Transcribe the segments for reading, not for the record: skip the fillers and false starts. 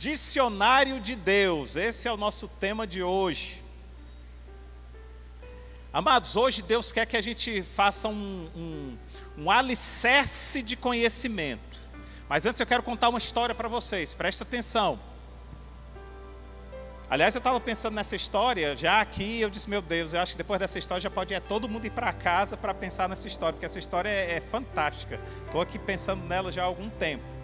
Dicionário de Deus, esse é o nosso tema de hoje. Amados, hoje Deus quer que a gente faça um alicerce de conhecimento. Mas antes eu quero contar uma história para vocês, presta atenção. Aliás, eu estava pensando nessa história já aqui, eu disse, meu Deus, eu acho que depois dessa história já pode todo mundo ir para casa para pensar nessa história, porque essa história é fantástica. Estou aqui pensando nela já há algum tempo.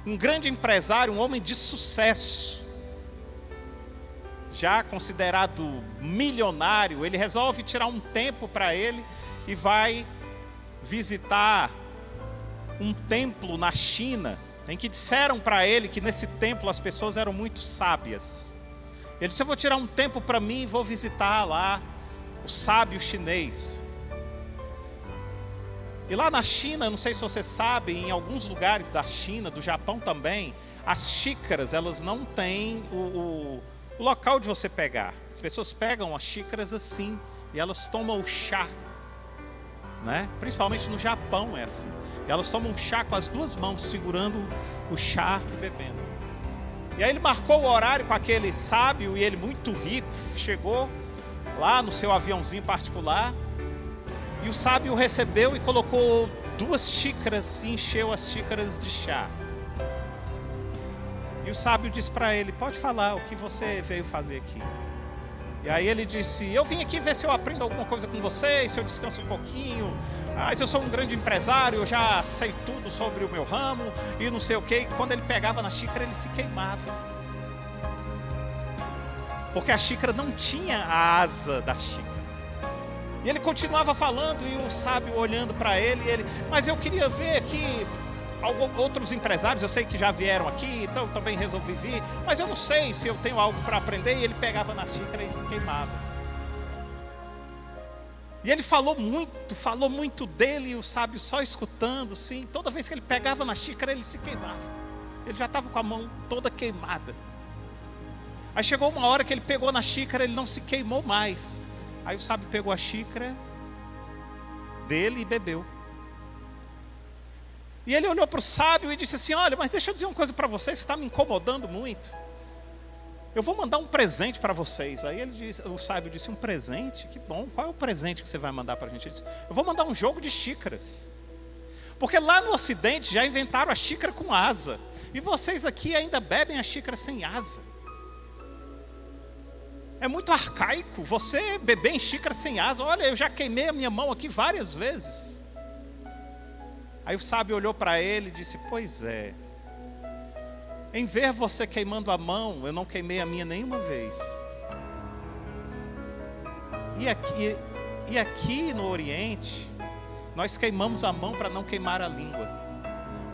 Um grande empresário, um homem de sucesso, já considerado milionário, ele resolve tirar um tempo para ele e vai visitar um templo na China, em que disseram para ele que nesse templo as pessoas eram muito sábias. Ele disse, eu vou tirar um tempo para mim e vou visitar lá o sábio chinês. E lá na China, não sei se você sabe, em alguns lugares da China, do Japão também, as xícaras, elas não têm o local de você pegar. As pessoas pegam as xícaras assim, e elas tomam o chá, né? Principalmente no Japão é assim. E elas tomam chá com as duas mãos, segurando o chá e bebendo. E aí ele marcou o horário com aquele sábio, e ele muito rico, chegou lá no seu aviãozinho particular, e o sábio o recebeu e colocou 2 xícaras e encheu as xícaras de chá. E o sábio disse para ele, pode falar o que você veio fazer aqui. E aí ele disse, eu vim aqui ver se eu aprendo alguma coisa com você, se eu descanso um pouquinho. Mas eu sou um grande empresário, eu já sei tudo sobre o meu ramo e não sei o que. Quando ele pegava na xícara, ele se queimava. Porque a xícara não tinha a asa da xícara. E ele continuava falando e o sábio olhando para ele, mas eu queria ver aqui outros empresários, eu sei que já vieram aqui, então também resolvi vir, mas eu não sei se eu tenho algo para aprender. E ele pegava na xícara e se queimava. E ele falou muito dele, e o sábio só escutando, sim. Toda vez que ele pegava na xícara, ele se queimava. Ele já estava com a mão toda queimada. Aí chegou uma hora que ele pegou na xícara, ele não se queimou mais. Aí o sábio pegou a xícara dele e bebeu. E ele olhou para o sábio e disse assim, olha, mas deixa eu dizer uma coisa para vocês, você está me incomodando muito. Eu vou mandar um presente para vocês. Aí o sábio disse, um presente? Que bom, qual é o presente que você vai mandar para a gente? Ele disse, eu vou mandar um jogo de xícaras. Porque lá no Ocidente já inventaram a xícara com asa. E vocês aqui ainda bebem a xícara sem asa. É muito arcaico você beber em xícara sem asa. Olha, eu já queimei a minha mão aqui várias vezes. Aí o sábio olhou para ele e disse, pois é. Em ver você queimando a mão, eu não queimei a minha nenhuma vez. E aqui no Oriente, nós queimamos a mão para não queimar a língua.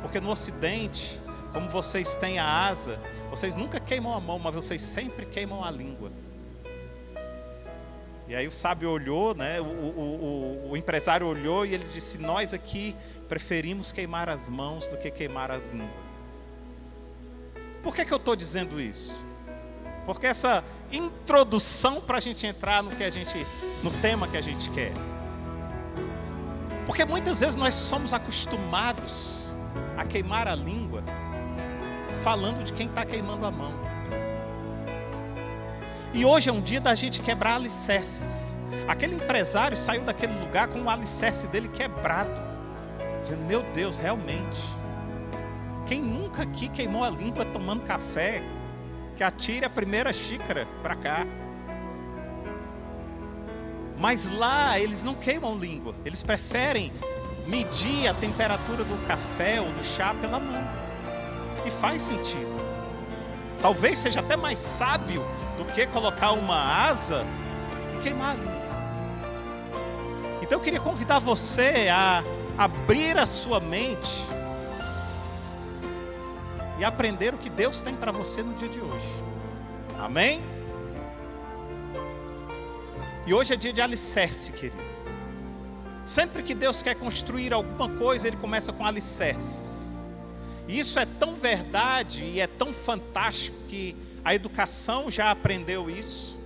Porque no Ocidente, como vocês têm a asa, vocês nunca queimam a mão, mas vocês sempre queimam a língua. E aí o sábio olhou, né? O empresário olhou e ele disse, nós aqui preferimos queimar as mãos do que queimar a língua. Por que eu estou dizendo isso? Porque essa introdução para a gente entrar no tema que a gente quer. Porque muitas vezes nós somos acostumados a queimar a língua falando de quem está queimando a mão. E hoje é um dia da gente quebrar alicerces. Aquele empresário saiu daquele lugar com o alicerce dele quebrado, dizendo, meu Deus, realmente, quem nunca aqui queimou a língua tomando café, que atire a primeira xícara para cá. Mas lá eles não queimam língua, eles preferem medir a temperatura do café ou do chá pela mão. E faz sentido. Talvez seja até mais sábio do que colocar uma asa e queimar a língua. Então eu queria convidar você a abrir a sua mente e aprender o que Deus tem para você no dia de hoje. Amém? E hoje é dia de alicerce, querido. Sempre que Deus quer construir alguma coisa, Ele começa com alicerces. E isso é tão verdade e é tão fantástico que a educação já aprendeu isso.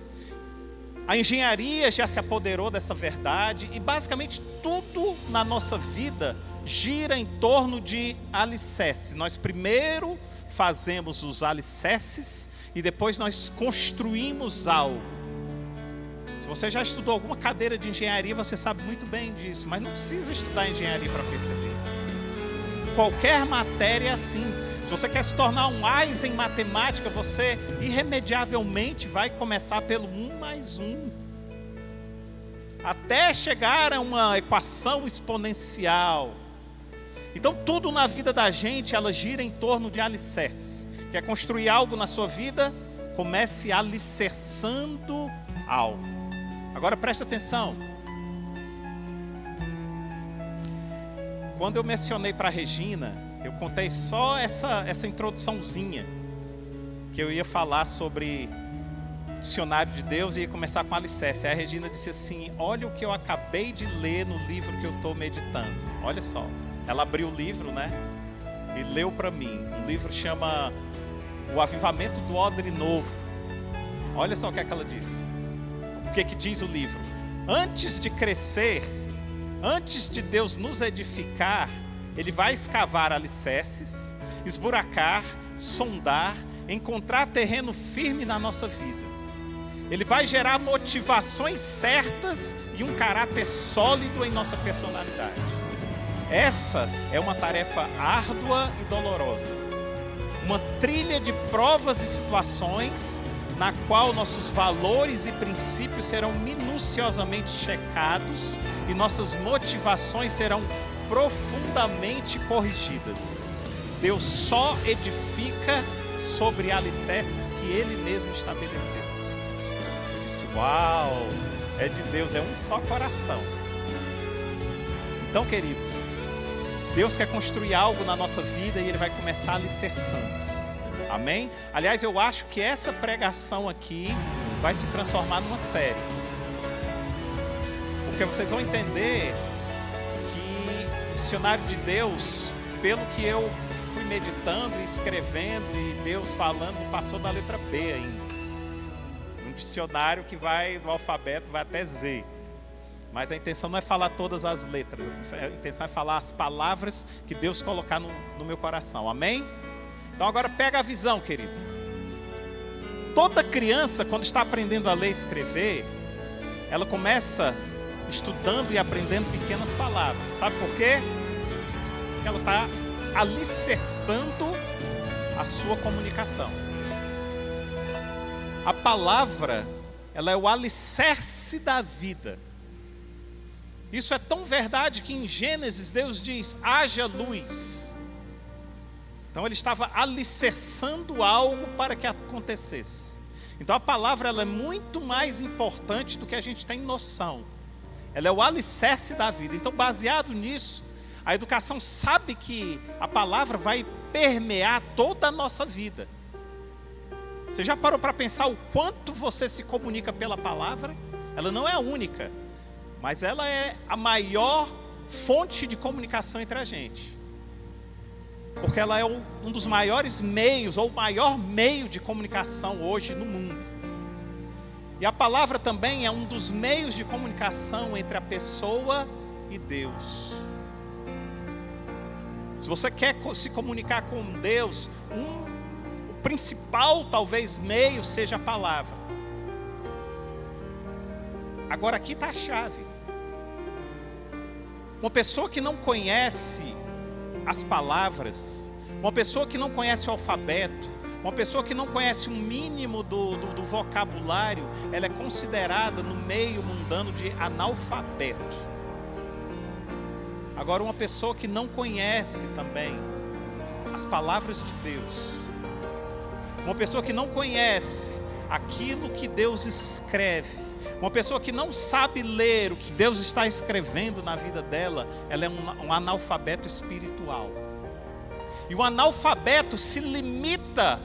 A engenharia já se apoderou dessa verdade. E basicamente tudo na nossa vida gira em torno de alicerces. Nós primeiro fazemos os alicerces e depois nós construímos algo. Se você já estudou alguma cadeira de engenharia, você sabe muito bem disso, mas não precisa estudar engenharia para perceber. Qualquer matéria é assim. Se você quer se tornar um ás em matemática, você irremediavelmente vai começar pelo 1 mais 1. Até chegar a uma equação exponencial. Então tudo na vida da gente, ela gira em torno de alicerce. Quer construir algo na sua vida? Comece alicerçando algo. Agora preste atenção. Quando eu mencionei para a Regina, eu contei só essa introduçãozinha, que eu ia falar sobre o dicionário de Deus e ia começar com alicerce. Aí a Regina disse assim: olha o que eu acabei de ler no livro que eu estou meditando. Olha só, ela abriu o livro, né? E leu para mim. O livro chama O Avivamento do Odre Novo. Olha só o que é que ela disse. O que diz o livro? Antes de crescer, antes de Deus nos edificar, Ele vai escavar alicerces, esburacar, sondar, encontrar terreno firme na nossa vida. Ele vai gerar motivações certas e um caráter sólido em nossa personalidade. Essa é uma tarefa árdua e dolorosa. Uma trilha de provas e situações na qual nossos valores e princípios serão minuciosamente checados e nossas motivações serão profundamente corrigidas. Deus só edifica sobre alicerces que Ele mesmo estabeleceu. Eu disse: uau, é de Deus, é um só coração. Então, queridos, Deus quer construir algo na nossa vida e Ele vai começar alicerçando. Amém? Aliás, eu acho que essa pregação aqui vai se transformar numa série. Porque vocês vão entender que o dicionário de Deus, pelo que eu fui meditando e escrevendo e Deus falando, passou da letra B ainda. Um dicionário que vai do alfabeto, vai até Z. Mas a intenção não é falar todas as letras, a intenção é falar as palavras que Deus colocar no meu coração. Amém? Então agora pega a visão, querido. Toda criança, quando está aprendendo a ler e escrever, ela começa estudando e aprendendo pequenas palavras. Sabe por quê? Porque ela está alicerçando a sua comunicação. A palavra, ela é o alicerce da vida. Isso é tão verdade que em Gênesis Deus diz: haja luz. Então Ele estava alicerçando algo para que acontecesse. Então a palavra, ela é muito mais importante do que a gente tem noção. Ela é o alicerce da vida. Então, baseado nisso, a educação sabe que a palavra vai permear toda a nossa vida. Você já parou para pensar o quanto você se comunica pela palavra? Ela não é a única, mas ela é a maior fonte de comunicação entre a gente. Porque ela é um dos maiores meios, ou o maior meio de comunicação hoje no mundo. E a palavra também é um dos meios de comunicação entre a pessoa e Deus. Se você quer se comunicar com Deus, o principal talvez meio seja a palavra. Agora aqui está a chave. Uma pessoa que não conhece as palavras, uma pessoa que não conhece o alfabeto, uma pessoa que não conhece um mínimo do vocabulário, ela é considerada no meio mundano de analfabeto. Agora, uma pessoa que não conhece também as palavras de Deus, uma pessoa que não conhece aquilo que Deus escreve, uma pessoa que não sabe ler o que Deus está escrevendo na vida dela, ela é um analfabeto espiritual. E o analfabeto se limita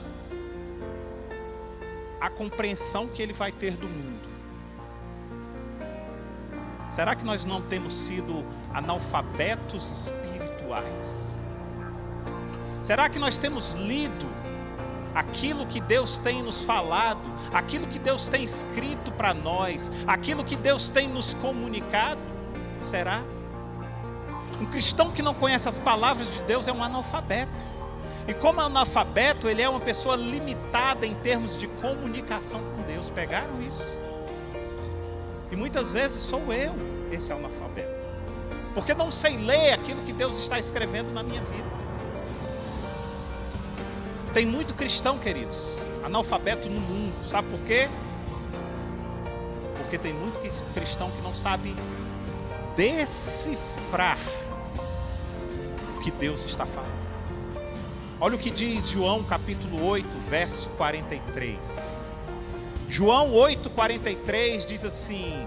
à compreensão que ele vai ter do mundo. Será que nós não temos sido analfabetos espirituais? Será que nós temos lido aquilo que Deus tem nos falado, aquilo que Deus tem escrito para nós, aquilo que Deus tem nos comunicado? Será? Um cristão que não conhece as palavras de Deus é um analfabeto. E como analfabeto, ele é uma pessoa limitada em termos de comunicação com Deus. Pegaram isso? E muitas vezes sou eu esse analfabeto, porque não sei ler aquilo que Deus está escrevendo na minha vida. Tem muito cristão, queridos, analfabeto no mundo. Sabe por quê? Porque tem muito cristão que não sabe decifrar o que Deus está falando. Olha o que diz João capítulo 8, verso 43. João 8,43 diz assim: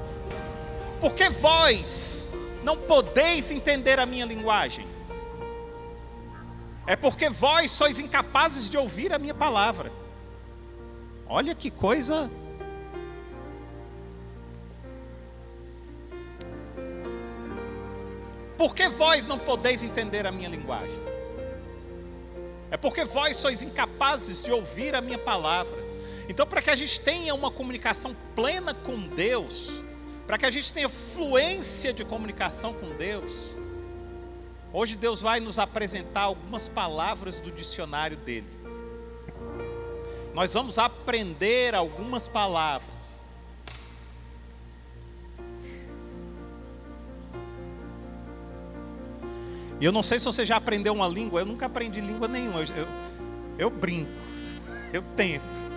porque vós não podeis entender a minha linguagem, é porque vós sois incapazes de ouvir a minha palavra. Olha que coisa. Por que vós não podeis entender a minha linguagem? É porque vós sois incapazes de ouvir a minha palavra. Então, para que a gente tenha uma comunicação plena com Deus, para que a gente tenha fluência de comunicação com Deus, hoje Deus vai nos apresentar algumas palavras do dicionário dele. Nós vamos aprender algumas palavras. E eu não sei se você já aprendeu uma língua. Eu nunca aprendi língua nenhuma. Eu brinco, eu tento.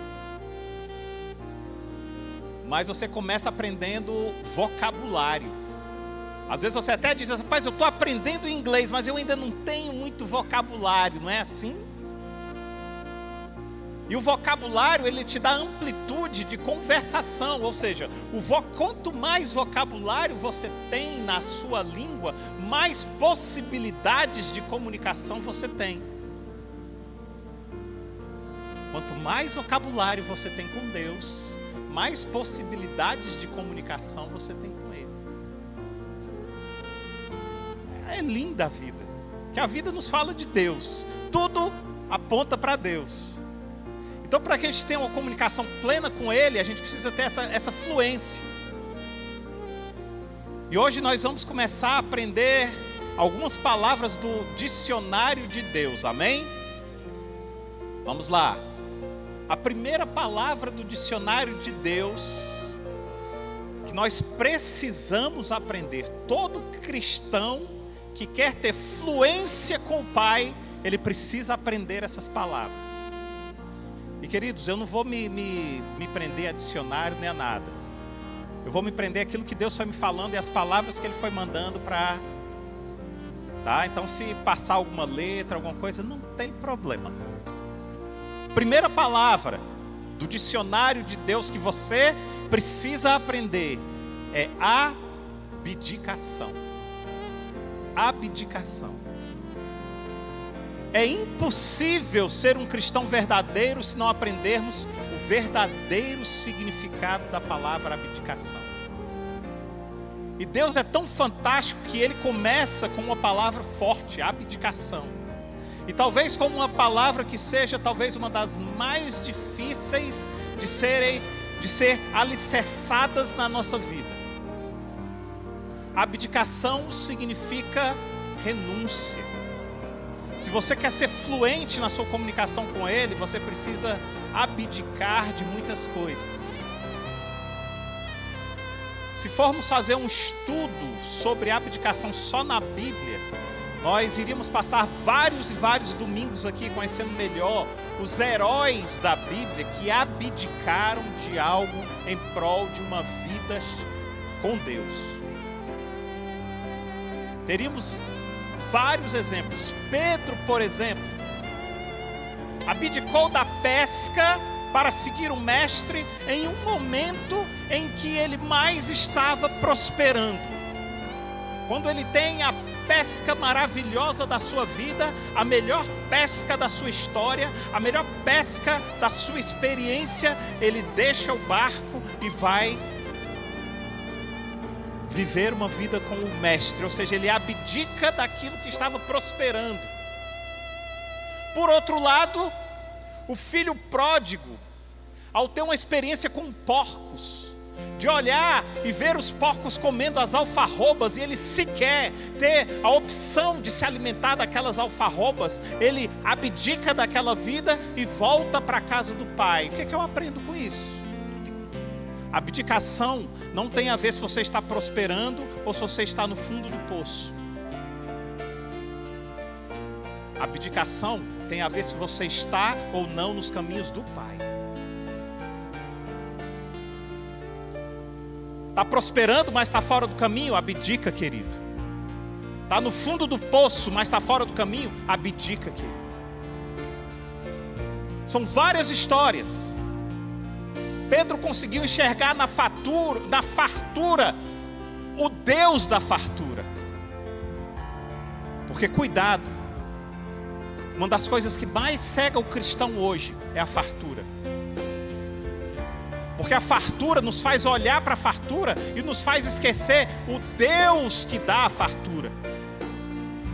Mas você começa aprendendo vocabulário. Às vezes você até diz: rapaz, eu estou aprendendo inglês, mas eu ainda não tenho muito vocabulário. Não é assim? E o vocabulário, ele te dá amplitude de conversação. Ou seja, quanto mais vocabulário você tem na sua língua, mais possibilidades de comunicação você tem. Quanto mais vocabulário você tem com Deus, mais possibilidades de comunicação você tem com Ele. É linda a vida, que a vida nos fala de Deus, tudo aponta para Deus. Então, para que a gente tenha uma comunicação plena com Ele, a gente precisa ter essa fluência. E hoje nós vamos começar a aprender algumas palavras do dicionário de Deus, amém? Vamos lá. A primeira palavra do dicionário de Deus que nós precisamos aprender, todo cristão que quer ter fluência com o Pai, ele precisa aprender essas palavras. E queridos, eu não vou me prender a dicionário nem a nada. Eu vou me prender àquilo que Deus foi me falando e as palavras que Ele foi mandando para... Tá? Então, se passar alguma letra, alguma coisa, não tem problema. Primeira palavra do dicionário de Deus que você precisa aprender é abdicação. Abdicação. É impossível ser um cristão verdadeiro se não aprendermos o verdadeiro significado da palavra abdicação. E Deus é tão fantástico que Ele começa com uma palavra forte, abdicação. E talvez como uma palavra que seja talvez uma das mais difíceis de ser alicerçadas na nossa vida. Abdicação significa renúncia. Se você quer ser fluente na sua comunicação com Ele, você precisa abdicar de muitas coisas. Se formos fazer um estudo sobre abdicação só na Bíblia, nós iríamos passar vários e vários domingos aqui conhecendo melhor os heróis da Bíblia que abdicaram de algo em prol de uma vida com Deus. Teríamos vários exemplos. Pedro, por exemplo, abdicou da pesca para seguir o mestre em um momento em que ele mais estava prosperando. Quando ele tem a pesca maravilhosa da sua vida, a melhor pesca da sua história, a melhor pesca da sua experiência, ele deixa o barco e vai viver uma vida com o mestre, ou seja, ele abdica daquilo que estava prosperando. Por outro lado, o filho pródigo, ao ter uma experiência com porcos, de olhar e ver os porcos comendo as alfarrobas e ele sequer ter a opção de se alimentar daquelas alfarrobas, ele abdica daquela vida e volta para a casa do pai. O que é que eu aprendo com isso? Abdicação não tem a ver se você está prosperando ou se você está no fundo do poço. Abdicação tem a ver se você está ou não nos caminhos do pai. Está prosperando, mas está fora do caminho? Abdica, querido. Está no fundo do poço, mas está fora do caminho? Abdica, querido. São várias histórias. Pedro conseguiu enxergar na fartura, o Deus da fartura. Porque cuidado, uma das coisas que mais cega o cristão hoje é a fartura. Porque a fartura nos faz olhar para a fartura e nos faz esquecer o Deus que dá a fartura.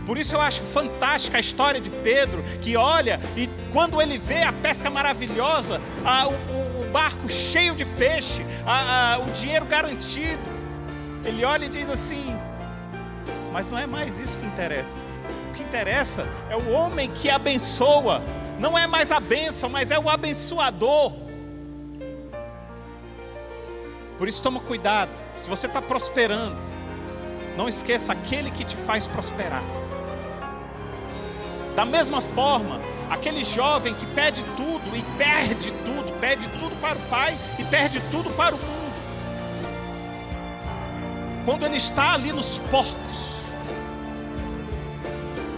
Por isso eu acho fantástica a história de Pedro, que olha e quando ele vê a pesca maravilhosa, o barco cheio de peixe, o dinheiro garantido, ele olha e diz assim: mas não é mais isso que interessa. O que interessa é o homem que abençoa. Não é mais a bênção, mas é o abençoador. Por isso toma cuidado. Se você está prosperando, não esqueça aquele que te faz prosperar. Da mesma forma, aquele jovem que pede tudo e perde tudo para o pai e perde tudo para o mundo. Quando ele está ali nos porcos.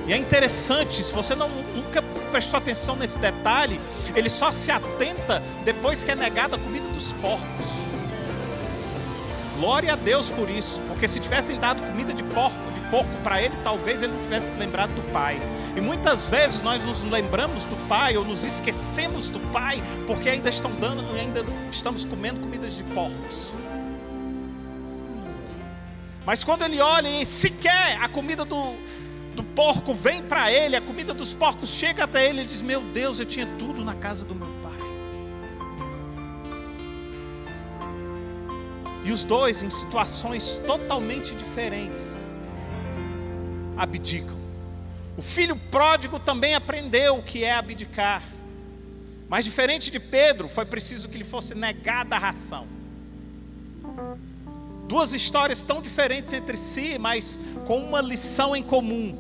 E é interessante, se você nunca prestou atenção nesse detalhe, ele só se atenta depois que é negada a comida dos porcos. Glória a Deus por isso, porque se tivessem dado comida de porco para ele, talvez ele não tivesse se lembrado do pai. E muitas vezes nós nos lembramos do pai ou nos esquecemos do pai, porque ainda estamos comendo comidas de porcos. Mas quando ele olha e sequer a comida do porco vem para ele, a comida dos porcos chega até ele, ele diz: meu Deus, eu tinha tudo na casa do meu pai. E os dois, em situações totalmente diferentes, abdicam. O filho pródigo também aprendeu o que é abdicar. Mas diferente de Pedro, foi preciso que lhe fosse negada a ração. Duas histórias tão diferentes entre si, mas com uma lição em comum.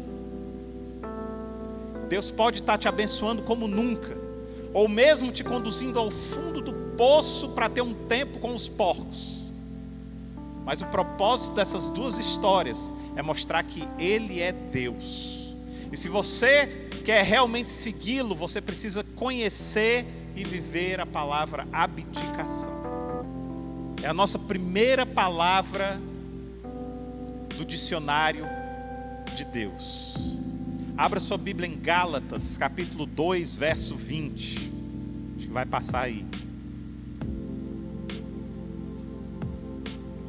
Deus pode estar te abençoando como nunca, ou mesmo te conduzindo ao fundo do poço para ter um tempo com os porcos. Mas o propósito dessas duas histórias é mostrar que Ele é Deus. E se você quer realmente segui-lo, você precisa conhecer e viver a palavra abdicação. É a nossa primeira palavra do dicionário de Deus. Abra sua Bíblia em Gálatas, capítulo 2, verso 20. Acho que vai passar aí.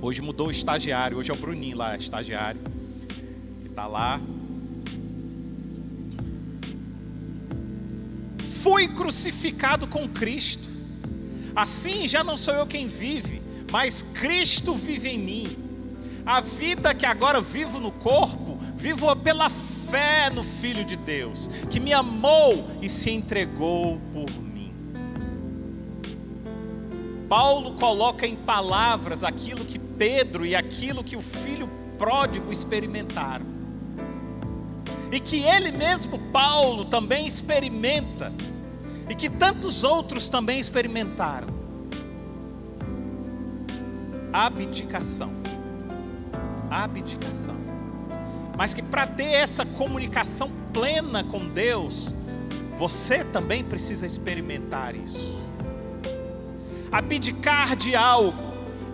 Hoje mudou o estagiário, hoje é o Bruninho lá, estagiário, que está lá. Fui crucificado com Cristo, assim já não sou eu quem vive, mas Cristo vive em mim. A vida que agora vivo no corpo, vivo pela fé no Filho de Deus, que me amou e se entregou por mim. Paulo coloca em palavras aquilo que Pedro e aquilo que o filho pródigo experimentaram. E que ele mesmo, Paulo, também experimenta. E que tantos outros também experimentaram. Abdicação. Abdicação. Mas que para ter essa comunicação plena com Deus, você também precisa experimentar isso. Abdicar de algo.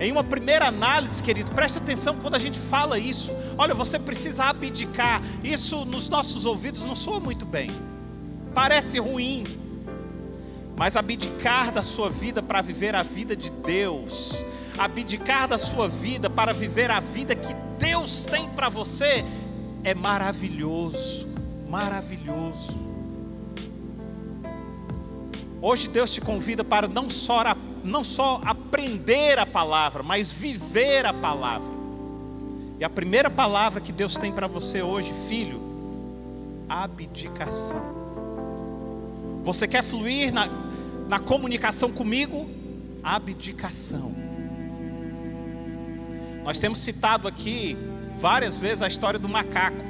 Em uma primeira análise, querido, preste atenção quando a gente fala isso. Olha, você precisa abdicar. Isso nos nossos ouvidos não soa muito bem. Parece ruim. Mas abdicar da sua vida para viver a vida de Deus. Abdicar da sua vida para viver a vida que Deus tem para você é maravilhoso. Maravilhoso. Hoje Deus te convida para não só não só aprender a palavra, mas viver a palavra. E a primeira palavra que Deus tem para você hoje, filho, abdicação. Você quer fluir na comunicação comigo? Abdicação. Nós temos citado aqui várias vezes a história do macaco,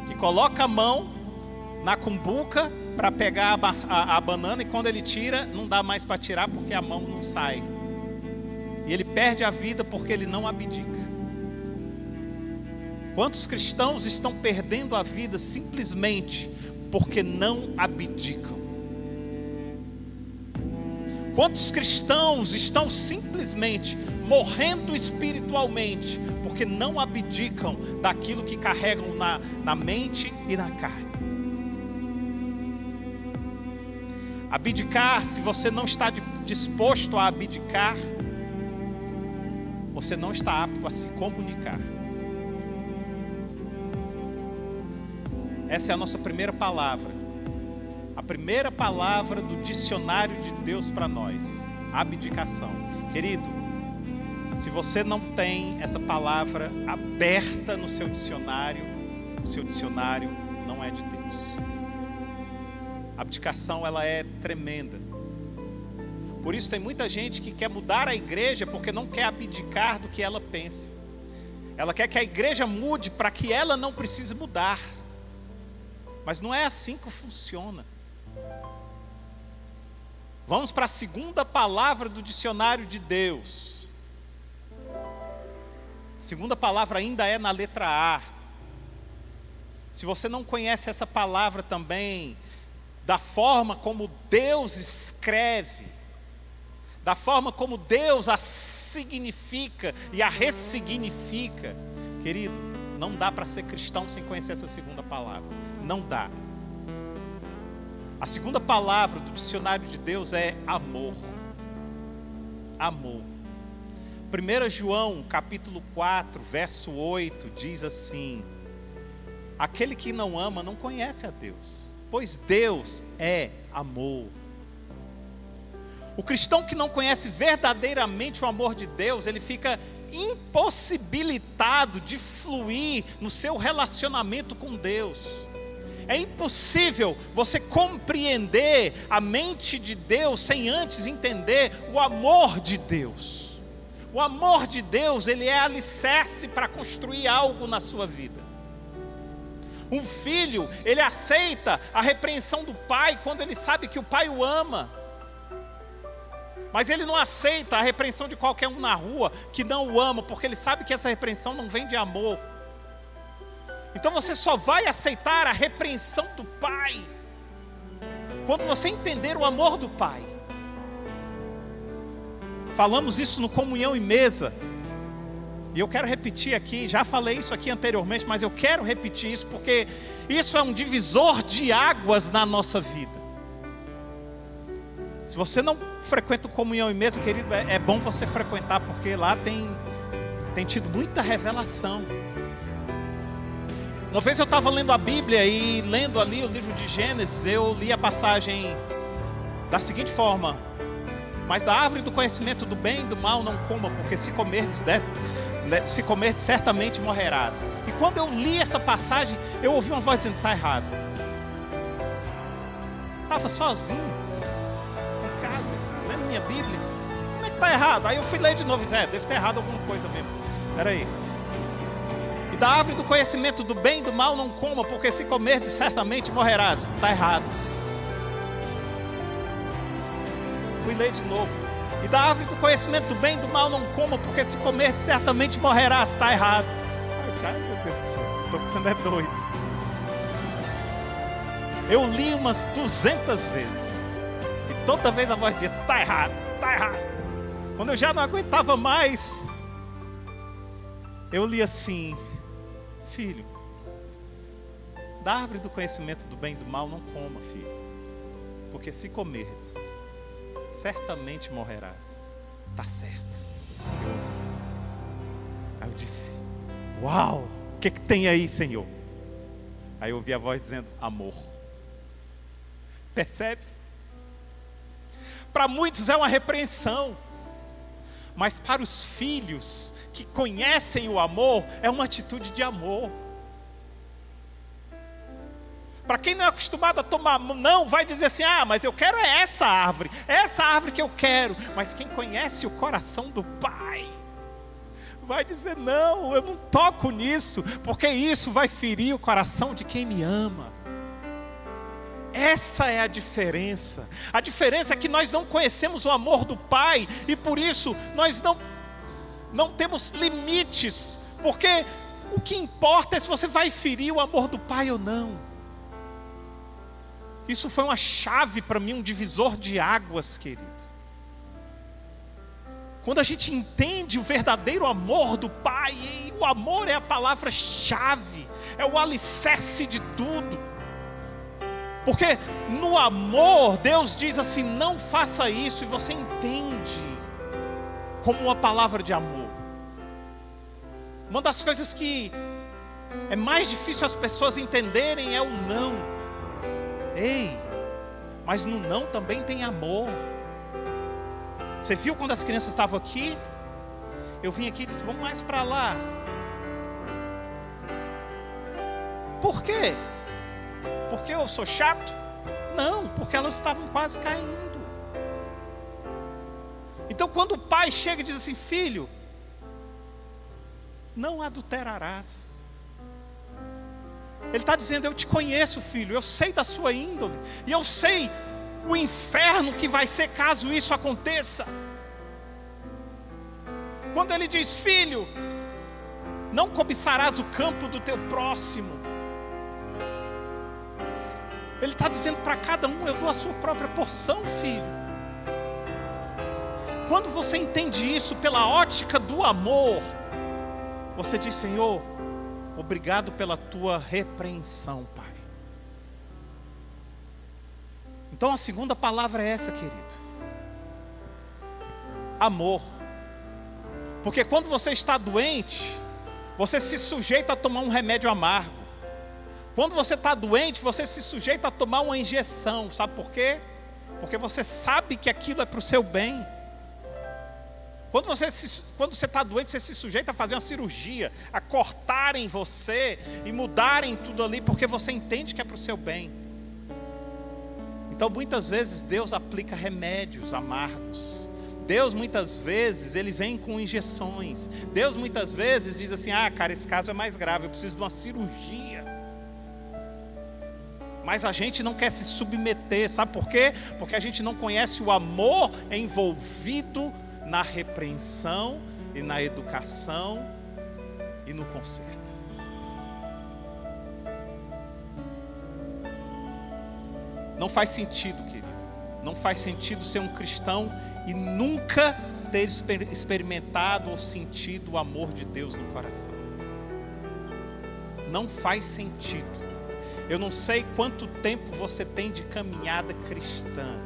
que coloca a mão na cumbuca para pegar a banana, e quando ele tira, não dá mais para tirar porque a mão não sai. E ele perde a vida porque ele não abdica. Quantos cristãos estão perdendo a vida simplesmente porque não abdicam? Quantos cristãos estão simplesmente morrendo espiritualmente porque não abdicam daquilo que carregam na mente e na carne? Abdicar, se você não está disposto a abdicar, você não está apto a se comunicar. Essa é a nossa primeira palavra. A primeira palavra do dicionário de Deus para nós: abdicação. Querido, se você não tem essa palavra aberta no seu dicionário, o seu dicionário não é de Deus. A abdicação, ela é tremenda. Por isso tem muita gente que quer mudar a igreja porque não quer abdicar do que ela pensa. Ela quer que a igreja mude para que ela não precise mudar. Mas não é assim que funciona. Vamos para a segunda palavra do dicionário de Deus. A segunda palavra ainda é na letra A. Se você não conhece essa palavra também, da forma como Deus escreve, da forma como Deus a significa e a ressignifica, querido, não dá para ser cristão sem conhecer essa segunda palavra. Não dá. A segunda palavra do dicionário de Deus é amor. Amor. 1 João capítulo 4, verso 8 diz assim: aquele que não ama não conhece a Deus, pois Deus é amor. O cristão que não conhece verdadeiramente o amor de Deus, ele fica impossibilitado de fluir no seu relacionamento com Deus. É impossível você compreender a mente de Deus sem antes entender o amor de Deus. O amor de Deus, ele é alicerce para construir algo na sua vida. Um filho, ele aceita a repreensão do pai quando ele sabe que o pai o ama. Mas ele não aceita a repreensão de qualquer um na rua que não o ama, porque ele sabe que essa repreensão não vem de amor. Então você só vai aceitar a repreensão do pai quando você entender o amor do pai. Falamos isso no Comunhão e Mesa, e eu quero repetir aqui. Já falei isso aqui anteriormente, mas eu quero repetir isso porque isso é um divisor de águas na nossa vida. Se você não frequenta o Comunhão e Mesa, querido, é bom você frequentar, porque lá tem tido muita revelação. Uma vez eu estava lendo a Bíblia e lendo ali o livro de Gênesis, eu li a passagem da seguinte forma: mas da árvore do conhecimento do bem e do mal não coma, porque se comerdes certamente morrerás. E quando eu li essa passagem, eu ouvi uma voz dizendo: está errado. Estava sozinho em casa, lendo minha Bíblia. Como é que está errado? Aí eu fui ler de novo e disse: deve ter errado alguma coisa mesmo. Espera aí. E da árvore do conhecimento do bem e do mal não coma, porque se comerdes certamente morrerás. Está errado. Fui ler de novo. E da árvore do conhecimento do bem e do mal não coma, porque se comerdes certamente morrerás. Está errado. Ai, meu Deus do céu, estou ficando doido. Eu li umas 200 vezes, e toda vez a voz dizia: está errado, está errado. Quando eu já não aguentava mais, eu li assim: filho, da árvore do conhecimento do bem e do mal não coma, filho, porque se comerdes certamente morrerás. Está certo. Eu ouvi. Aí eu disse: uau, o que tem aí, Senhor? Aí eu ouvi a voz dizendo: amor. Percebe? para muitos é uma repreensão. Mas para os filhos que conhecem o amor, é uma atitude de amor. Para quem não é acostumado a tomar não, vai dizer assim, mas eu quero essa árvore que eu quero. Mas quem conhece o coração do Pai, vai dizer, não, eu não toco nisso, porque isso vai ferir o coração de quem me ama. Essa é a diferença. A diferença é que nós não conhecemos o amor do Pai, e por isso nós não temos limites, porque o que importa é se você vai ferir o amor do Pai ou não. Isso foi uma chave para mim, um divisor de águas, querido. Quando a gente entende o verdadeiro amor do Pai, e o amor é a palavra-chave, é o alicerce de tudo. Porque no amor, Deus diz assim, não faça isso, e você entende como uma palavra de amor. Uma das coisas que é mais difícil as pessoas entenderem é o não. Ei, mas no não também tem amor. Você viu quando as crianças estavam aqui? Eu vim aqui e disse, vamos mais para lá. Por quê? Porque eu sou chato? Não, porque elas estavam quase caindo. Então quando o pai chega e diz assim, filho, não adulterarás. Ele está dizendo, eu te conheço, filho, eu sei da sua índole, e eu sei o inferno que vai ser caso isso aconteça. Quando ele diz, filho, não cobiçarás o campo do teu próximo, ele está dizendo para cada um, eu dou a sua própria porção, filho. Quando você entende isso pela ótica do amor, você diz, Senhor, obrigado pela tua repreensão, Pai. Então a segunda palavra é essa, querido. Amor. Porque quando você está doente, você se sujeita a tomar um remédio amargo. Quando você está doente, você se sujeita a tomar uma injeção. Sabe por quê? Porque você sabe que aquilo é para o seu bem. Quando você está doente, você se sujeita a fazer uma cirurgia, a cortarem você e mudarem tudo ali, porque você entende que é para o seu bem. Então muitas vezes Deus aplica remédios amargos. Deus muitas vezes, Ele vem com injeções. Deus muitas vezes diz assim, cara, esse caso é mais grave, eu preciso de uma cirurgia. Mas a gente não quer se submeter, sabe por quê? Porque a gente não conhece o amor envolvido na repreensão e na educação e no conserto. Não faz sentido, querido. Não faz sentido ser um cristão e nunca ter experimentado ou sentido o amor de Deus no coração. Não faz sentido. Eu não sei quanto tempo você tem de caminhada cristã,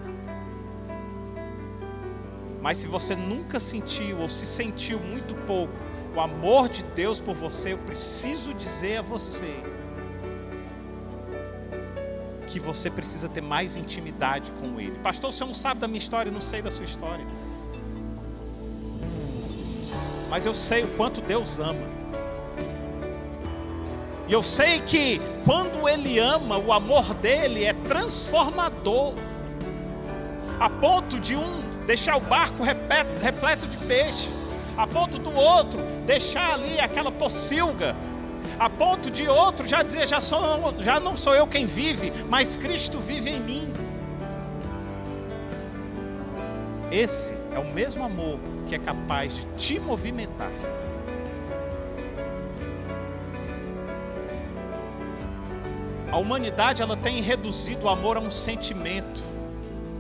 mas se você nunca sentiu ou se sentiu muito pouco o amor de Deus por você, eu preciso dizer a você que você precisa ter mais intimidade com Ele. Pastor, o senhor não sabe da minha história, eu não sei da sua história. Mas eu sei o quanto Deus ama. E eu sei que quando Ele ama, o amor dele é transformador, a ponto de um deixar o barco repleto de peixes, a ponto do outro deixar ali aquela pocilga, a ponto de outro já dizer, já não sou eu quem vive, mas Cristo vive em mim. Esse é o mesmo amor que é capaz de te movimentar. A humanidade, ela tem reduzido o amor a um sentimento,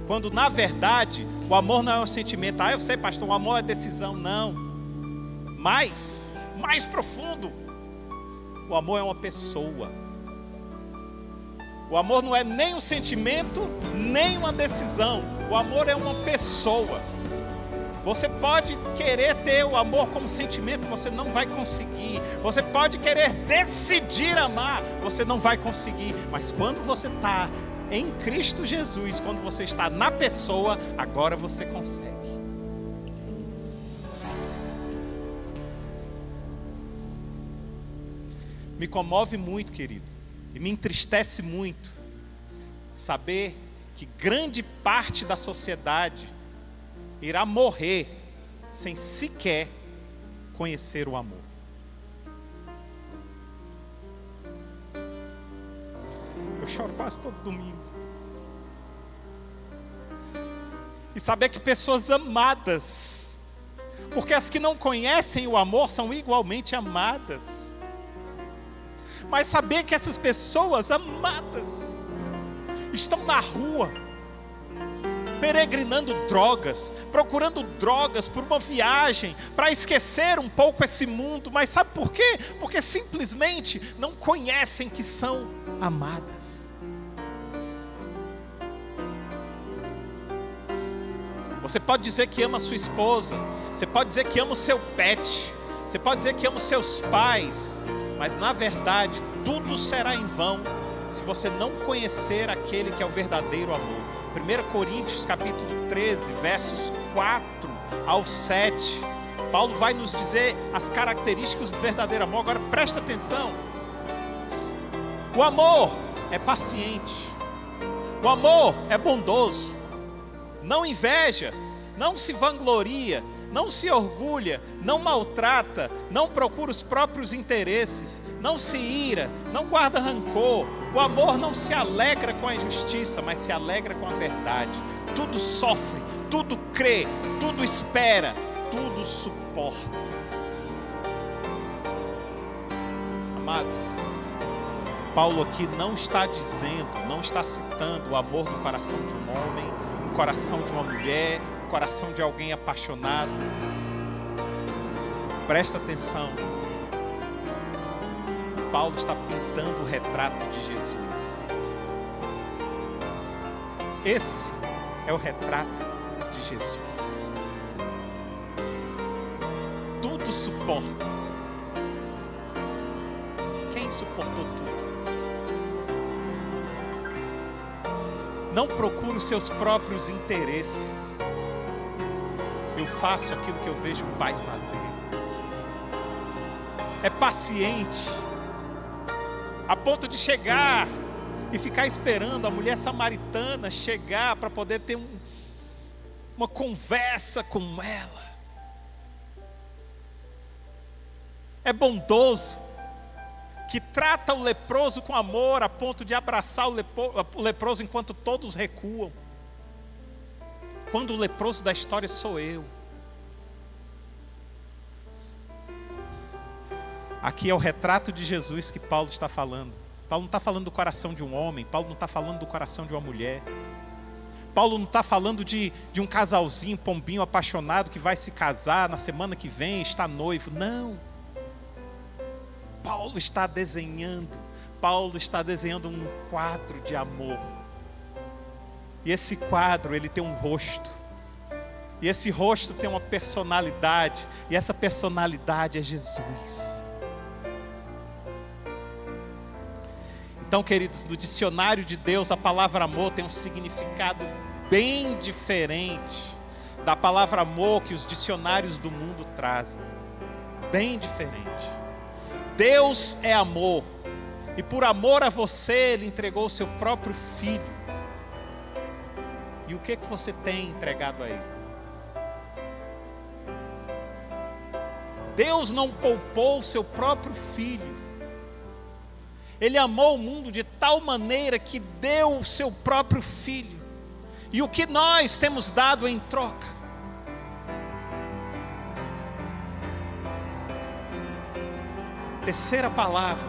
quando na verdade o amor não é um sentimento. Eu sei, pastor, o amor é decisão. Não. Mais profundo, o amor é uma pessoa. O amor não é nem um sentimento, nem uma decisão. O amor é uma pessoa. Você pode querer ter o amor como sentimento, você não vai conseguir. Você pode querer decidir amar, você não vai conseguir. Mas quando você está em Cristo Jesus, quando você está na pessoa, agora você consegue. Me comove muito, querido, e me entristece muito saber que grande parte da sociedade irá morrer sem sequer conhecer o amor. Eu choro quase todo domingo. E saber que pessoas amadas, porque as que não conhecem o amor são igualmente amadas, mas saber que essas pessoas amadas estão na rua, peregrinando drogas, procurando drogas por uma viagem, para esquecer um pouco esse mundo, mas sabe por quê? Porque simplesmente não conhecem que são amadas. Você pode dizer que ama a sua esposa, você pode dizer que ama o seu pet, você pode dizer que ama os seus pais, mas na verdade tudo será em vão se você não conhecer aquele que é o verdadeiro amor. 1 Coríntios capítulo 13, versos 4 ao 7, Paulo vai nos dizer as características do verdadeiro amor. Agora presta atenção. O amor é paciente, o amor é bondoso, não inveja, não se vangloria, não se orgulha, não maltrata, não procura os próprios interesses, não se ira, não guarda rancor. O amor não se alegra com a injustiça, mas se alegra com a verdade. Tudo sofre, tudo crê, tudo espera, tudo suporta. Amados, Paulo aqui não está dizendo, não está citando o amor no coração de um homem, no coração de uma mulher, no coração de alguém apaixonado. Presta atenção. Paulo está pintando o retrato de Jesus. Esse é o retrato de Jesus. Tudo suporta. Quem suportou tudo? Não procura os seus próprios interesses. Eu faço aquilo que eu vejo o Pai fazer. É paciente, a ponto de chegar e ficar esperando a mulher samaritana chegar para poder ter uma conversa com ela. É bondoso, que trata o leproso com amor a ponto de abraçar o leproso enquanto todos recuam. Quando o leproso da história sou eu. Aqui é o retrato de Jesus que Paulo está falando. Paulo não está falando do coração de um homem, Paulo não está falando do coração de uma mulher. Paulo não está falando de um casalzinho, pombinho apaixonado que vai se casar na semana que vem, está noivo. Não. Paulo está desenhando um quadro de amor. E esse quadro, ele tem um rosto. E esse rosto tem uma personalidade. E essa personalidade é Jesus. Então, queridos, no dicionário de Deus, a palavra amor tem um significado bem diferente da palavra amor que os dicionários do mundo trazem. Bem diferente. Deus é amor. E por amor a você, Ele entregou o seu próprio Filho. E o que você tem entregado a Ele? Deus não poupou o seu próprio Filho. Ele amou o mundo de tal maneira que deu o seu próprio Filho. E o que nós temos dado em troca? Terceira palavra.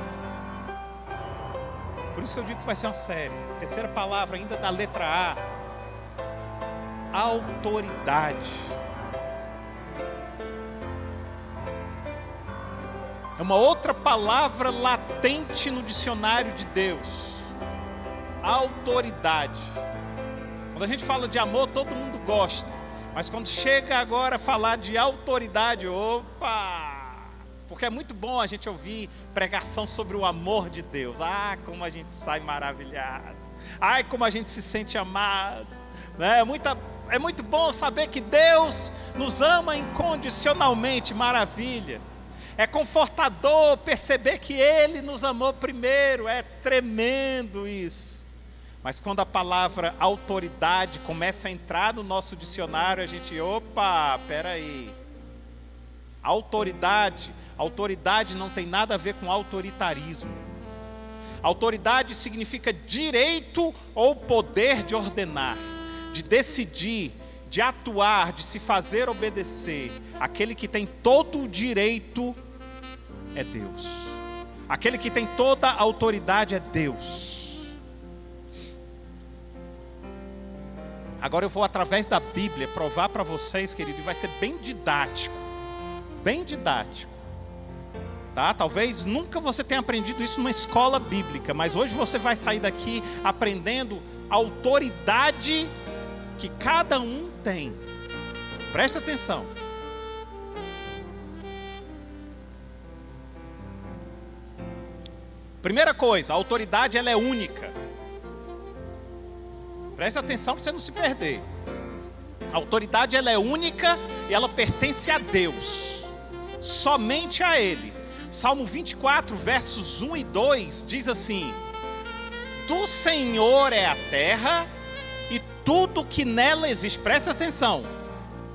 Por isso que eu digo que vai ser uma série. Terceira palavra ainda da letra A. Autoridade. É uma outra palavra latente no dicionário de Deus. Autoridade. Quando a gente fala de amor, todo mundo gosta. Mas quando chega agora a falar de autoridade, opa! Porque é muito bom a gente ouvir pregação sobre o amor de Deus. Ah, como a gente sai maravilhado. Ai, como a gente se sente amado, né? É muito bom saber que Deus nos ama incondicionalmente, maravilha. É confortador perceber que Ele nos amou primeiro, é tremendo isso. Mas quando a palavra autoridade começa a entrar no nosso dicionário, a gente, opa, peraí. Autoridade não tem nada a ver com autoritarismo. Autoridade significa direito ou poder de ordenar, de decidir, de atuar, de se fazer obedecer. Aquele que tem todo o direito é Deus. Aquele que tem toda a autoridade é Deus. Agora eu vou, através da Bíblia, provar para vocês, querido, e vai ser bem didático. Bem didático. Tá? Talvez nunca você tenha aprendido isso numa escola bíblica, mas hoje você vai sair daqui aprendendo a autoridade que cada um tem. Preste atenção. Primeira coisa, a autoridade ela é única. Preste atenção para você não se perder. A autoridade ela é única e ela pertence a Deus. Somente a Ele. Salmo 24, versos 1 e 2 diz assim: do Senhor é a terra e tudo que nela existe. Preste atenção.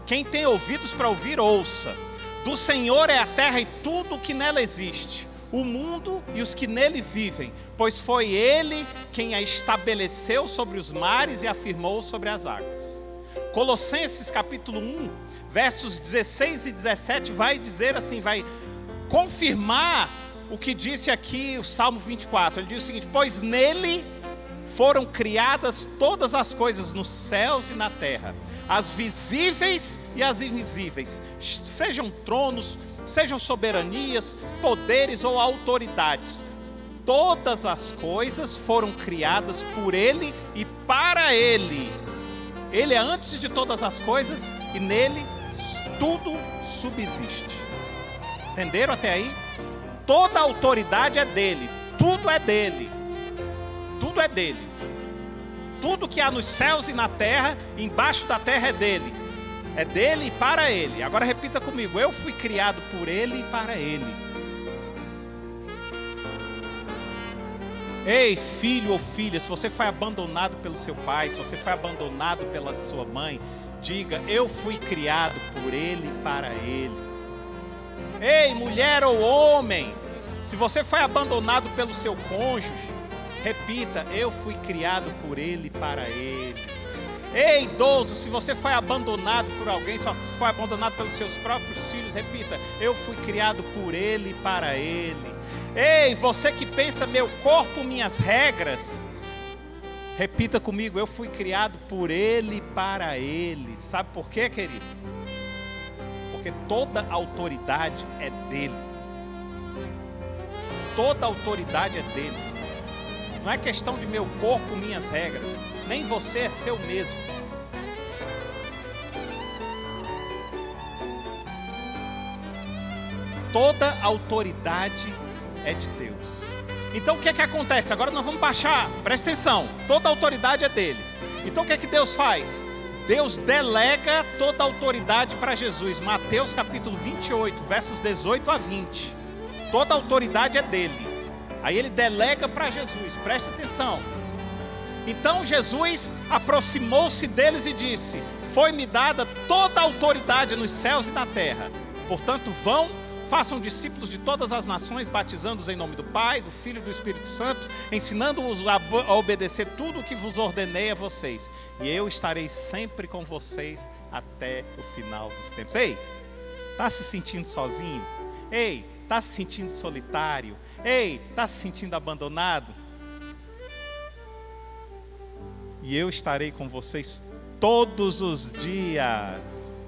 Quem tem ouvidos para ouvir, ouça. Do Senhor é a terra e tudo que nela existe, o mundo e os que nele vivem, pois foi Ele quem a estabeleceu sobre os mares e afirmou sobre as águas. Colossenses capítulo 1, versos 16 e 17 vai dizer assim, vai confirmar o que disse aqui o Salmo 24. Ele diz o seguinte: pois nele foram criadas todas as coisas nos céus e na terra, as visíveis e as invisíveis, sejam tronos, sejam soberanias, poderes ou autoridades. Todas as coisas foram criadas por Ele e para Ele. Ele é antes de todas as coisas e nele tudo subsiste. Entenderam até aí? Toda a autoridade é dele, tudo é dele. Tudo é dele. Tudo que há nos céus e na terra, embaixo da terra é dele. É dele e para ele. Agora repita comigo: eu fui criado por ele e para ele. Ei, filho ou filha, se você foi abandonado pelo seu pai, se você foi abandonado pela sua mãe, diga: eu fui criado por ele e para ele. Ei, mulher ou homem, se você foi abandonado pelo seu cônjuge, repita: eu fui criado por ele e para ele. Ei, idoso, se você foi abandonado por alguém, se foi abandonado pelos seus próprios filhos, repita: eu fui criado por ele e para ele. Ei, você que pensa meu corpo, minhas regras, repita comigo: eu fui criado por ele e para ele. Sabe por quê, querido? Porque toda autoridade é dele. Toda autoridade é dele. Não é questão de meu corpo, minhas regras. Nem você é seu mesmo. Toda autoridade é de Deus. Então o que é que acontece? Agora nós vamos baixar, presta atenção. Toda autoridade é dele. Então o que é que Deus faz? Deus delega toda a autoridade para Jesus. Mateus capítulo 28, versos 18 a 20. Toda a autoridade é dele. Aí ele delega para Jesus, presta atenção. Então Jesus aproximou-se deles e disse: foi-me dada toda a autoridade nos céus e na terra. Portanto, vão, façam discípulos de todas as nações, batizando-os em nome do Pai, do Filho e do Espírito Santo, ensinando-os a obedecer tudo o que vos ordenei a vocês. E eu estarei sempre com vocês até o final dos tempos. Ei, está se sentindo sozinho? Ei, está se sentindo solitário? Ei, está se sentindo abandonado? E eu estarei com vocês todos os dias.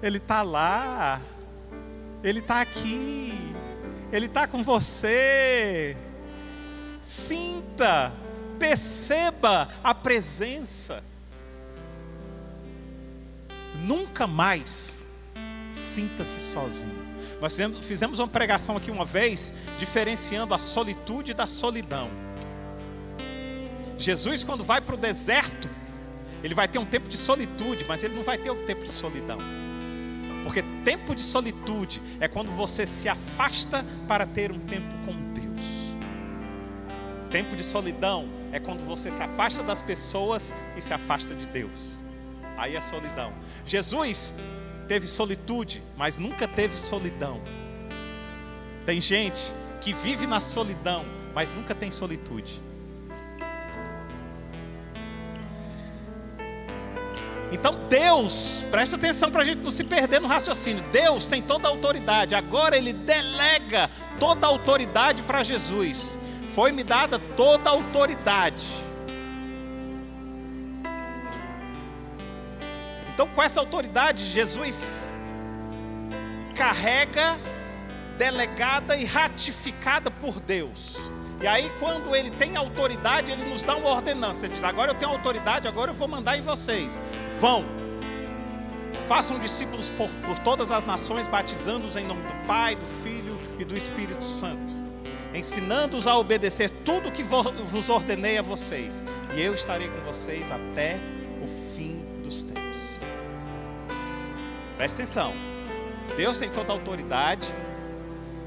Ele está lá, Ele está aqui, Ele está com você. Sinta, perceba a presença. Nunca mais sinta-se sozinho. Nós fizemos uma pregação aqui uma vez, diferenciando a solitude da solidão. Jesus, quando vai para o deserto, ele vai ter um tempo de solitude, mas ele não vai ter um tempo de solidão. Porque tempo de solitude é quando você se afasta para ter um tempo com Deus. Tempo de solidão é quando você se afasta das pessoas e se afasta de Deus. Aí é solidão. Jesus teve solitude, mas nunca teve solidão. Tem gente que vive na solidão, mas nunca tem solitude. Então Deus, presta atenção para a gente não se perder no raciocínio. Deus tem toda a autoridade. Agora Ele delega toda a autoridade para Jesus. Foi-me dada toda a autoridade. Então, com essa autoridade, Jesus carrega, delegada e ratificada por Deus. E aí, quando Ele tem autoridade, Ele nos dá uma ordenança. Ele diz: agora eu tenho autoridade, agora eu vou mandar em vocês. Vão, façam discípulos por todas as nações, batizando-os em nome do Pai, do Filho e do Espírito Santo, ensinando-os a obedecer tudo o que vos ordenei a vocês. E eu estarei com vocês até o fim dos tempos. Presta atenção, Deus tem toda a autoridade,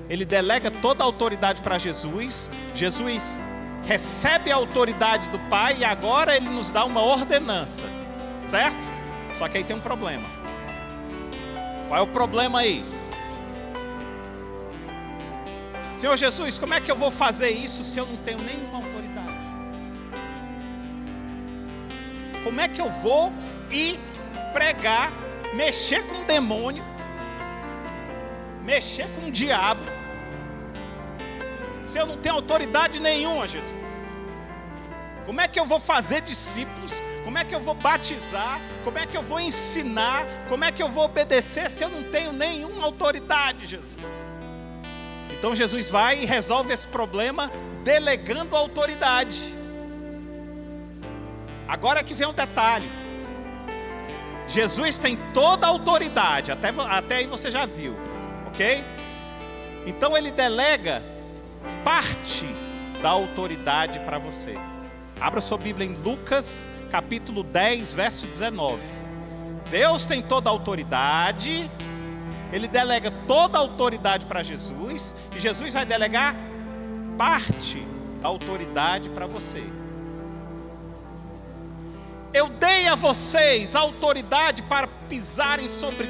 Ele delega toda a autoridade para Jesus. Jesus recebe a autoridade do Pai e agora Ele nos dá uma ordenança, certo? Só que aí tem um problema. Qual é o problema aí? Senhor Jesus, como é que eu vou fazer isso se eu não tenho nenhuma autoridade? Como é que eu vou ir pregar, mexer com o demônio, mexer com o diabo, se eu não tenho autoridade nenhuma, Jesus? Como é que eu vou fazer discípulos? Como é que eu vou batizar? Como é que eu vou ensinar? Como é que eu vou obedecer se eu não tenho nenhuma autoridade, Jesus? Então Jesus vai e resolve esse problema delegando a autoridade. Agora que vem um detalhe. Jesus tem toda a autoridade, até aí você já viu, ok? Então Ele delega parte da autoridade para você. Abra sua Bíblia em Lucas, capítulo 10, verso 19. Deus tem toda a autoridade, Ele delega toda a autoridade para Jesus, e Jesus vai delegar parte da autoridade para você. Eu dei a vocês autoridade para pisarem sobre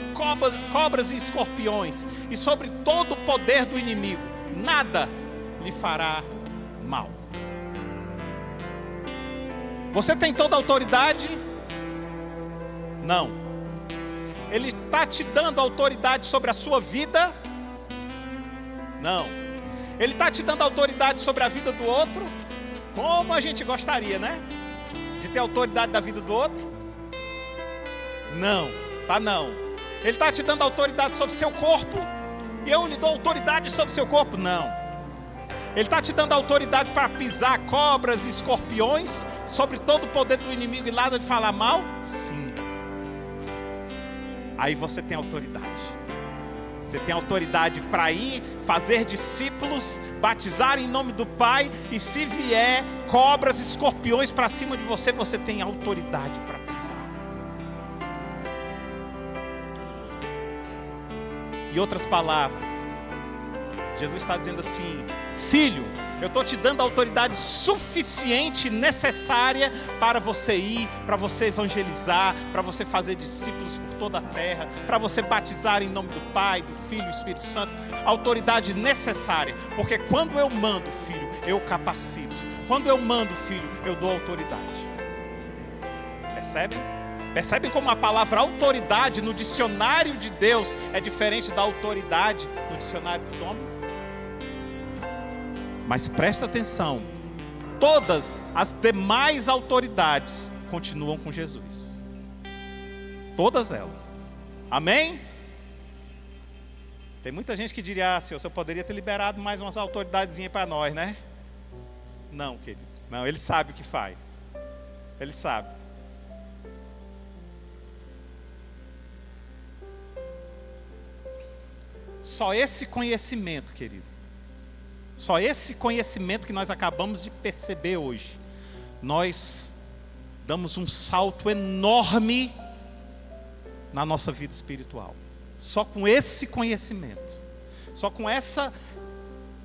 cobras e escorpiões, e sobre todo o poder do inimigo. Nada lhe fará mal. Você tem toda a autoridade? Não. Ele está te dando autoridade sobre a sua vida? Não. Ele está te dando autoridade sobre a vida do outro? Como a gente gostaria, né? De ter autoridade da vida do outro? Não, tá não. Ele está te dando autoridade sobre o seu corpo? E eu lhe dou autoridade sobre o seu corpo? Não. Ele está te dando autoridade para pisar cobras e escorpiões, sobre todo o poder do inimigo e nada de falar mal? Sim. Aí você tem autoridade. Você tem autoridade para ir, fazer discípulos, batizar em nome do Pai, e se vier cobras e escorpiões para cima de você, você tem autoridade para pisar. Em outras palavras, Jesus está dizendo assim: filho, eu estou te dando a autoridade suficiente, necessária para você ir, para você evangelizar, para você fazer discípulos por toda a terra, para você batizar em nome do Pai, do Filho e do Espírito Santo. Autoridade necessária, porque quando eu mando, filho, eu capacito. Quando eu mando, filho, eu dou autoridade. Percebem? Percebem como a palavra autoridade no dicionário de Deus é diferente da autoridade no dicionário dos homens? Mas presta atenção, todas as demais autoridades continuam com Jesus. Todas elas. Amém? Tem muita gente que diria: ah, Senhor, eu poderia ter liberado mais umas autoridadezinhas para nós, né? Não, querido. Não, Ele sabe o que faz. Ele sabe. Só esse conhecimento, querido, só esse conhecimento que nós acabamos de perceber hoje, nós damos um salto enorme na nossa vida espiritual. Só com esse conhecimento, só com essa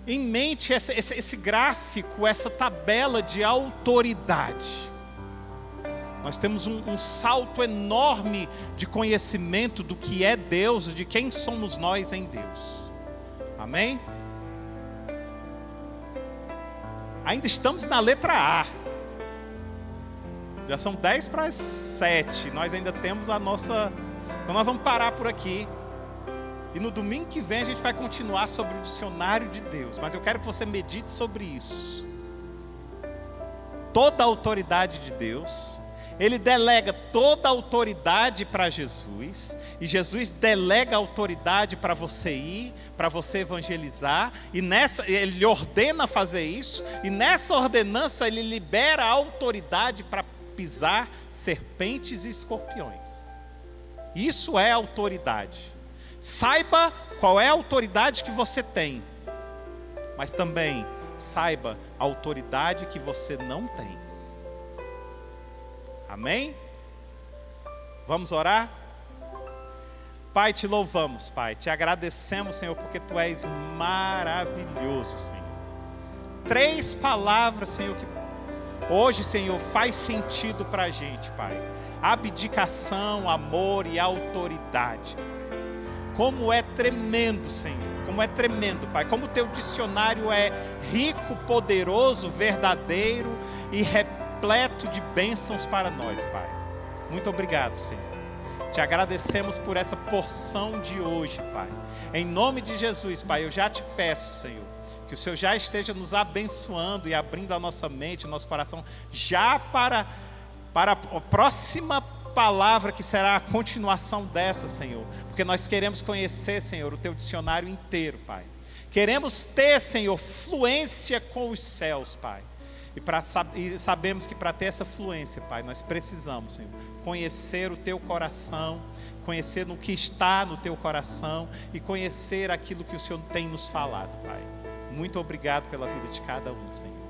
em mente, esse gráfico, essa tabela de autoridade, nós temos um salto enorme de conhecimento do que é Deus, de quem somos nós em Deus. Amém? Ainda estamos na letra A. Já são 10 para as 7. Nós ainda temos a nossa... Então nós vamos parar por aqui. E no domingo que vem a gente vai continuar sobre o dicionário de Deus. Mas eu quero que você medite sobre isso. Toda a autoridade de Deus... Ele delega toda a autoridade para Jesus, e Jesus delega a autoridade para você ir, para você evangelizar, e ele ordena fazer isso, e nessa ordenança ele libera a autoridade para pisar serpentes e escorpiões. Isso é autoridade. Saiba qual é a autoridade que você tem, mas também saiba a autoridade que você não tem. Amém? Vamos orar? Pai, te louvamos, Pai. Te agradecemos, Senhor, porque Tu és maravilhoso, Senhor. 3 palavras, Senhor, que hoje, Senhor, faz sentido para a gente, Pai. Abdicação, amor e autoridade. Como é tremendo, Senhor. Como é tremendo, Pai. Como o Teu dicionário é rico, poderoso, verdadeiro e repleto de bênçãos para nós, Pai. Muito obrigado, Senhor. Te agradecemos por essa porção de hoje, Pai. Em nome de Jesus, Pai, eu já te peço, Senhor, que o Senhor já esteja nos abençoando e abrindo a nossa mente, o nosso coração, já para a próxima palavra que será a continuação dessa, Senhor. Porque nós queremos conhecer, Senhor, o Teu dicionário inteiro, Pai. Queremos ter, Senhor, fluência com os céus, Pai. E sabemos que para ter essa fluência, Pai, nós precisamos, Senhor, conhecer o Teu coração, conhecer no que está no Teu coração e conhecer aquilo que o Senhor tem nos falado, Pai. Muito obrigado pela vida de cada um, Senhor.